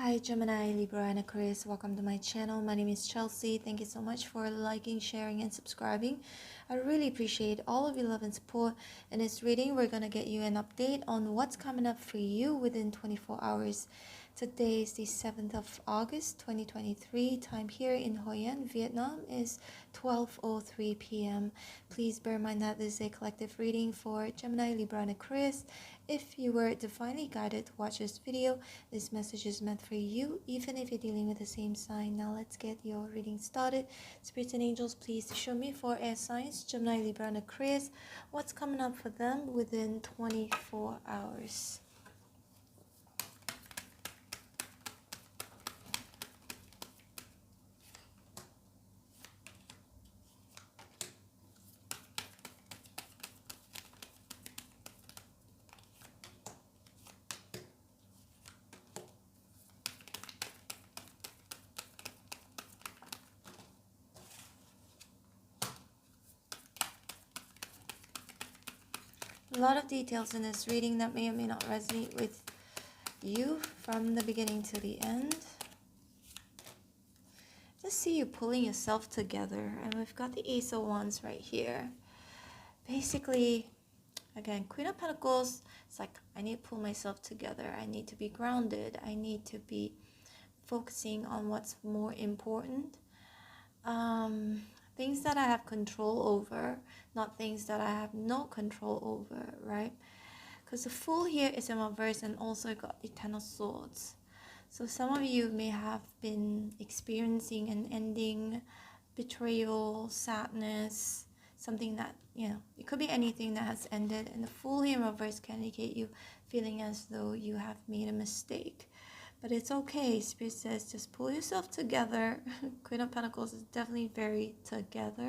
Hi Gemini, Libra, and Aquarius. Welcome to my channel. My name is Chelsea. Thank you so much for liking, sharing, and subscribing. I really appreciate all of your love and support. In this reading, we're going to get you an update on what's coming up for you within 24 hours. Today is the 7th of August, 2023. Time here in Hoi An, Vietnam is 12:03 p.m. Please bear in mind that this is a collective reading for Gemini, Libra, and Aquarius. If you were divinely guided to watch this video, this message is meant for you, even if you're dealing with the same sign. Now let's get your reading started. Spirits and angels, please show me for air signs, Gemini, Libra, and Aquarius, what's coming up for them within 24 hours. A lot of details in this reading that may or may not resonate with you from the beginning to the end. Just see you pulling yourself together, and we've got the Ace of Wands right here. Basically, again, Queen of Pentacles, it's like I need to pull myself together. I need to be grounded. I need to be focusing on what's more important. Things that I have control over, not things that I have no control over, right? Because the Fool here is in reverse, and also got the Ten of Swords. So some of you may have been experiencing an ending, betrayal, sadness, something that, it could be anything that has ended. And the Fool here in reverse can indicate you feeling as though you have made a mistake. But it's okay. Spirit says just pull yourself together. Queen of Pentacles is definitely very together.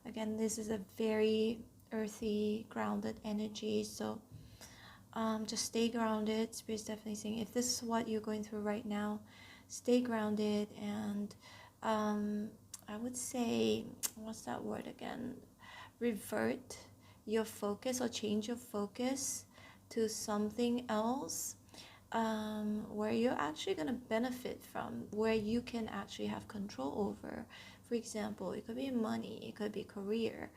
Again, this is a very earthy, grounded energy. So just stay grounded. Spirit's definitely saying if this is what you're going through right now, stay grounded. And I would say, what's that word again? Revert your focus or change your focus to something else. Where you're actually going to benefit from, where you can actually have control over. For example, it could be money, it could be career,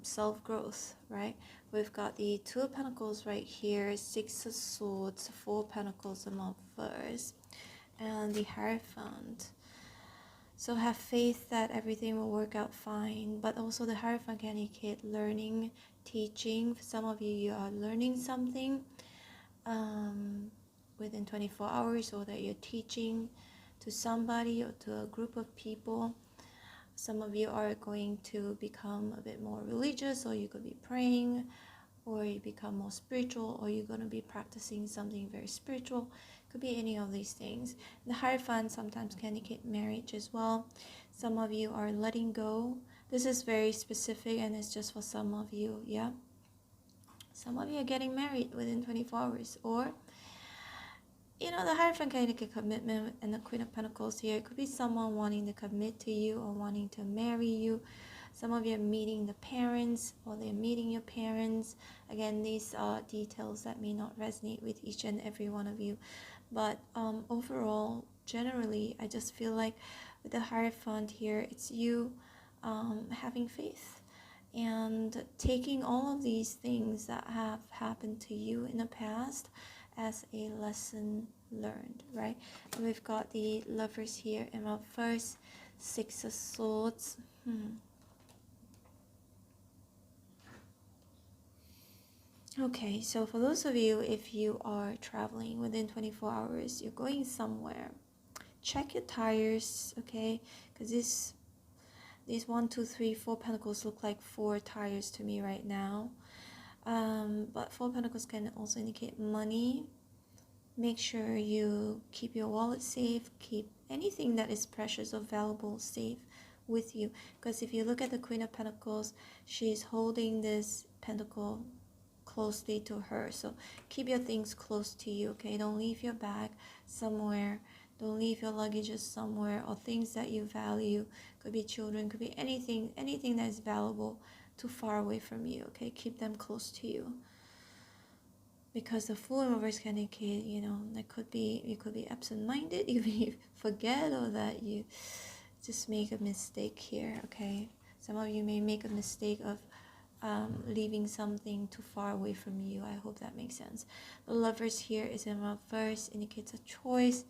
self-growth, right? We've got the Two of Pentacles right here, Six of Swords, Four of Pentacles among first, and the Hierophant. So have faith that everything will work out fine. But also the Hierophant can indicate learning, teaching. For some of you, you are learning something within 24 hours, or that you're teaching to somebody or to a group of people. Some of you are going to become a bit more religious, or you could be praying, or you become more spiritual, or you're going to be practicing something very spiritual. Could be any of these things. The Hierophant sometimes can indicate marriage as well. Some of you are letting go. This is very specific, and it's just for some of you, yeah? Some of you are getting married within 24 hours, or the Hierophant can indicate commitment, and the Queen of Pentacles here, it could be someone wanting to commit to you or wanting to marry you. Some of you are meeting the parents, or they're meeting your parents. Again, these are details that may not resonate with each and every one of you. But overall, generally, I just feel like with the Hierophant here, it's you having faith and taking all of these things that have happened to you in the past as a lesson learned, right? And we've got the Lovers here in our first, Six of Swords. Okay, so for those of you, if you are traveling within 24 hours, you're going somewhere, check your tires, okay? Because these 1, 2, 3, 4 Pentacles look like 4 tires to me right now. But 4 Pentacles can also indicate money. Make sure you keep your wallet safe, keep anything that is precious or valuable safe with you. Because if you look at the Queen of Pentacles, she's holding this pentacle closely to her. So keep your things close to you, okay? Don't leave your bag somewhere. Don't leave your luggages somewhere, or things that you value. Could be children, could be anything that is valuable too far away from you, okay? Keep them close to you. because the Fool in reverse can indicate, you know, that could be, you could be absent-minded, you may forget, or that you just make a mistake here, okay? Some of you may make a mistake of leaving something too far away from you. I hope that makes sense. The Lovers here is in reverse, indicates a choice,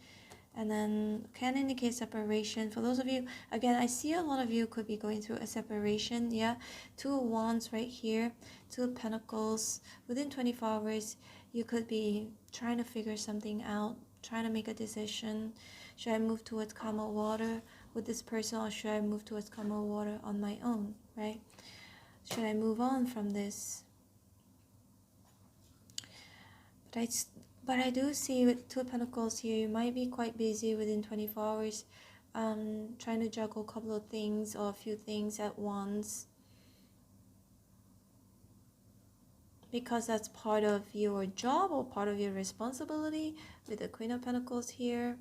and then can indicate separation. For those of you, again, I see a lot of you could be going through a separation. Yeah, Two of Wands right here, Two of Pentacles. Within 24 hours, you could be trying to figure something out, trying to make a decision. Should I move towards calmer water with this person, or should I move towards calmer water on my own, right? Should I move on from this? But I do see with Two of Pentacles here, you might be quite busy within 24 hours, trying to juggle a couple of things or a few things at once, because that's part of your job or part of your responsibility with the Queen of Pentacles here.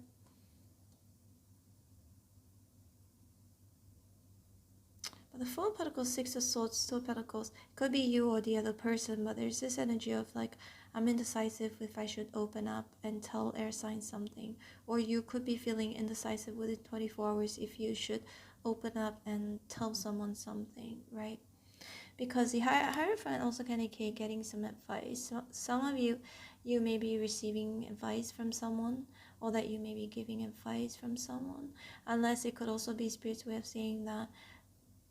But the Four of Pentacles, Six of Swords, Two of Pentacles, could be you or the other person, but there's this energy of like, I'm indecisive if I should open up and tell air signs something. Or you could be feeling indecisive within 24 hours if you should open up and tell someone something, right? Because the Hierophant also can indicate getting some advice. So some of you, you may be receiving advice from someone, or that you may be giving advice from someone. Unless it could also be Spirit's way of saying that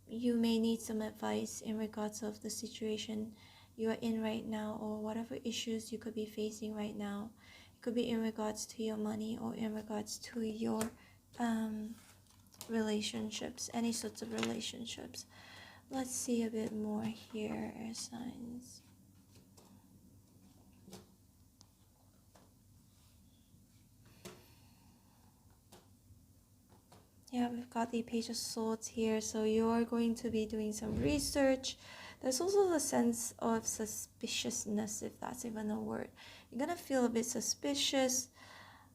you may need some advice in regards of the situation you are in right now, or whatever issues you could be facing right now. It could be in regards to your money, or in regards to your relationships, any sorts of relationships. Let's see a bit more here, air signs. Yeah, we've got the Page of Swords here, so you're going to be doing some research. There's also the sense of suspiciousness, if that's even a word. You're gonna feel a bit suspicious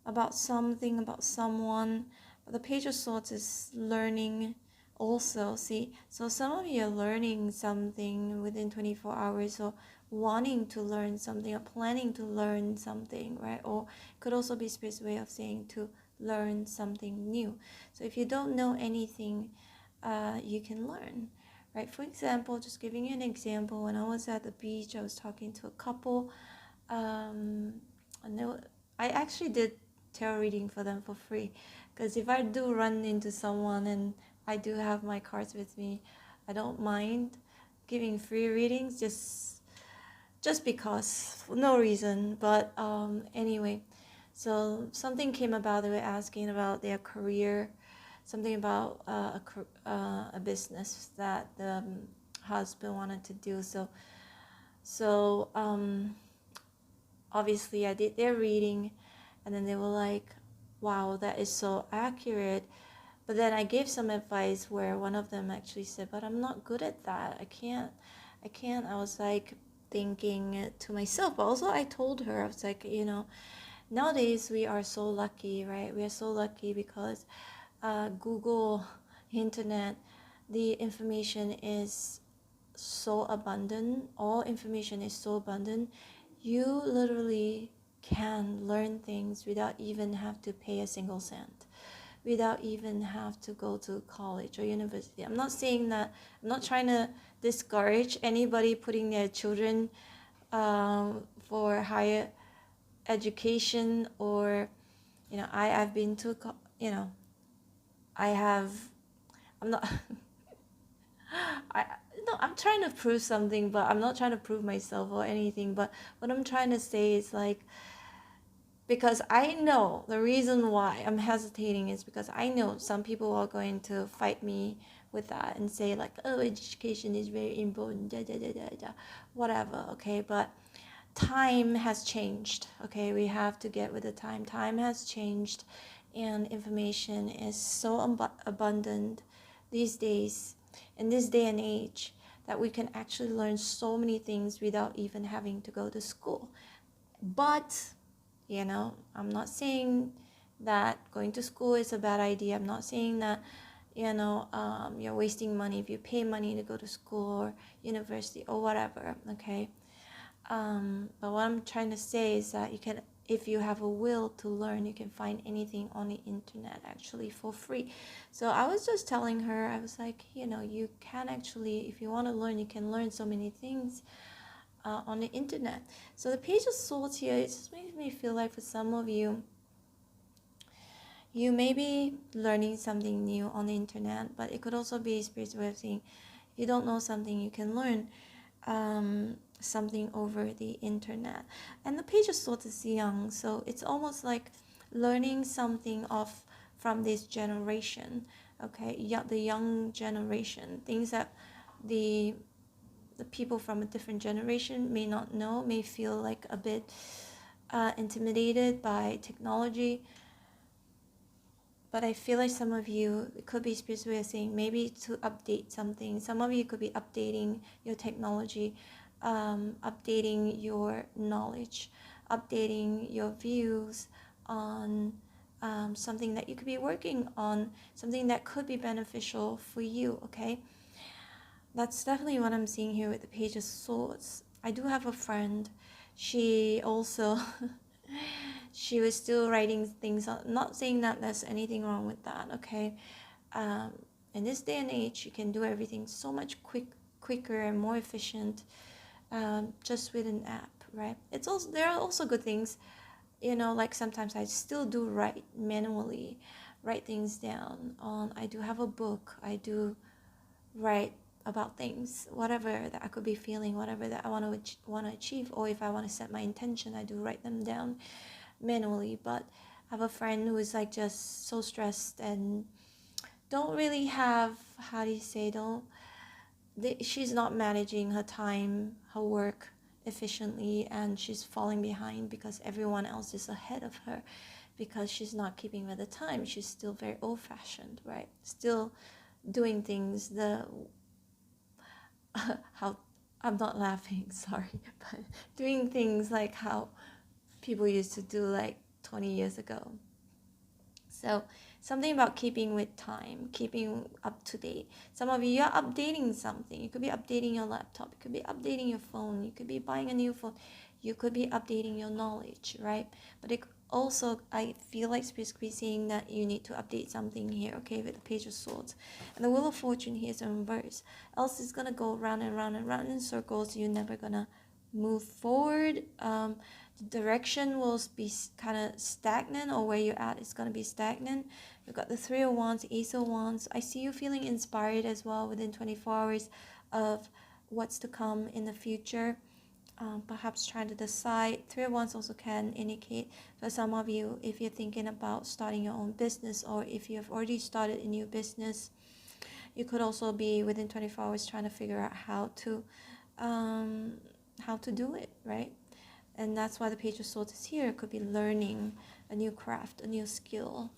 about something, about someone. But the Page of Swords is learning also, see? So some of you are learning something within 24 hours, or wanting to learn something, or planning to learn something, right? Or it could also be Spirit's way of saying to learn something new. So if you don't know anything, you can learn, right? For example, just giving you an example, when I was at the beach, I was talking to a couple, and I actually did tarot reading for them for free, because if I do run into someone and I do have my cards with me, I don't mind giving free readings, just because, for no reason. But anyway, so something came about. They were asking about their career, something about a business that the husband wanted to do. So obviously I did their reading, and then they were like, wow, that is so accurate. But then I gave some advice where one of them actually said, but I'm not good at that. I can't. I was like thinking to myself, but also I told her, I was like, you know, nowadays we are so lucky, right? We are so lucky because Google, internet, the information is so abundant. All information is so abundant. You literally can learn things without even have to pay a single cent, without even have to go to college or university. I'm not saying that, I'm not trying to discourage anybody putting their children for higher education, or, you know, I've been to, you know, I'm not, I'm trying to prove something, but I'm not trying to prove myself or anything. But what I'm trying to say is like, because I know the reason why I'm hesitating is because I know some people are going to fight me with that and say like, oh, education is very important, whatever, okay? But time has changed, okay? We have to get with the time. Time has changed, and information is so abundant these days, in this day and age, that we can actually learn so many things without even having to go to school. But, you know, I'm not saying that going to school is a bad idea. I'm not saying that, you know, you're wasting money if you pay money to go to school or university or whatever, okay? But what I'm trying to say is that you can, if you have a will to learn, you can find anything on the internet actually for free. So I was just telling her, I was like, you know, you can actually, if you want to learn, you can learn so many things on the internet. So the Page of Swords here, it just makes me feel like for some of you, you may be learning something new on the internet, but it could also be spiritual way of saying, if you don't know something, you can learn something over the internet. And the Page of Swords is young, so it's almost like learning something from this generation, okay, the young generation, things that the people from a different generation may not know, may feel like a bit intimidated by technology. But I feel like some of you, it could be spiritual way of saying, maybe to update something. Some of you could be updating your technology, updating your knowledge, updating your views on something that you could be working on, something that could be beneficial for you, okay? That's definitely what I'm seeing here with the Page of Swords. I do have a friend. She also... she was still writing things on, not saying that there's anything wrong with that, okay? In this day and age, you can do everything so much quicker and more efficient just with an app, right? It's also, there are also good things, you know, like sometimes I still do write manually, write things down on, I do have a book, I do write about things, whatever that I could be feeling, whatever that I want to achieve, or if I want to set my intention, I do write them down manually. But I have a friend who is like just so stressed and don't really have, how do you say, she's not managing her time, her work efficiently, and she's falling behind because everyone else is ahead of her, because she's not keeping with the time. She's still very old-fashioned, right? Still doing things how, I'm not laughing, sorry, but doing things like how people used to do like 20 years ago. So something about keeping with time, keeping up to date. Some of you are updating something. You could be updating your laptop, you could be updating your phone, you could be buying a new phone, you could be updating your knowledge, right? But it also, I feel like Spirit could be saying that you need to update something here, okay, with the Page of Swords. And the Wheel of Fortune here is in reverse. Else it's gonna go round and round and round in circles. You're never gonna move forward. The direction will be kind of stagnant, or where you're at is going to be stagnant. We've got the Three of Wands, Ace of Wands. I see you feeling inspired as well within 24 hours of what's to come in the future. Perhaps trying to decide. Three of Wands also can indicate for some of you, if you're thinking about starting your own business, or if you have already started a new business, you could also be within 24 hours trying to figure out how to do it, right? And that's why the Page of Swords is here. It could be learning a new craft, a new skill,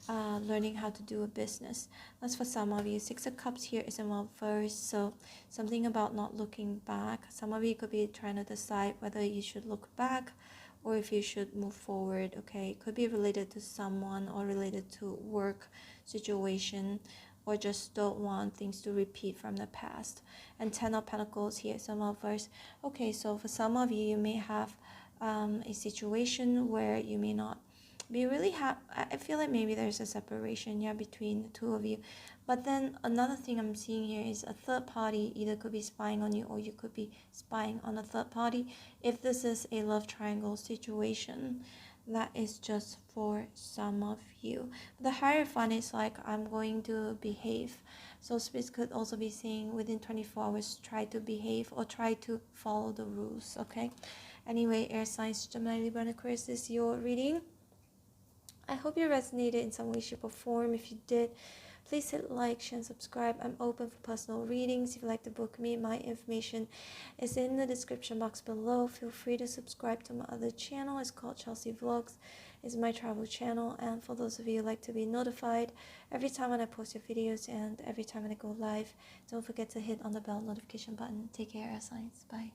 learning how to do a business. That's for some of you. Six of Cups here is in reverse, so something about not looking back. Some of you could be trying to decide whether you should look back or if you should move forward, okay? It could be related to someone or related to work situation, or just don't want things to repeat from the past. And Ten of Pentacles here, some of us. Okay, so for some of you, you may have a situation where you may not be really happy. I feel like maybe there's a separation, yeah, between the two of you. But then another thing I'm seeing here is a third party either could be spying on you, or you could be spying on a third party. If this is a love triangle situation, that is just for some of you. The Hierophant is like, I'm going to behave. So Spirit could also be saying within 24 hours, try to behave or try to follow the rules, okay? Anyway, air signs, Gemini, Libra, and Aquarius, this is your reading. I hope you resonated in some way, shape, or form. If you did, please hit like, share, and subscribe. I'm open for personal readings. If you'd like to book me, my information is in the description box below. Feel free to subscribe to my other channel. It's called Chelsea Vlogs. It's my travel channel. And for those of you who like to be notified every time when I post your videos and every time when I go live, don't forget to hit on the bell notification button. Take care, signs. Bye.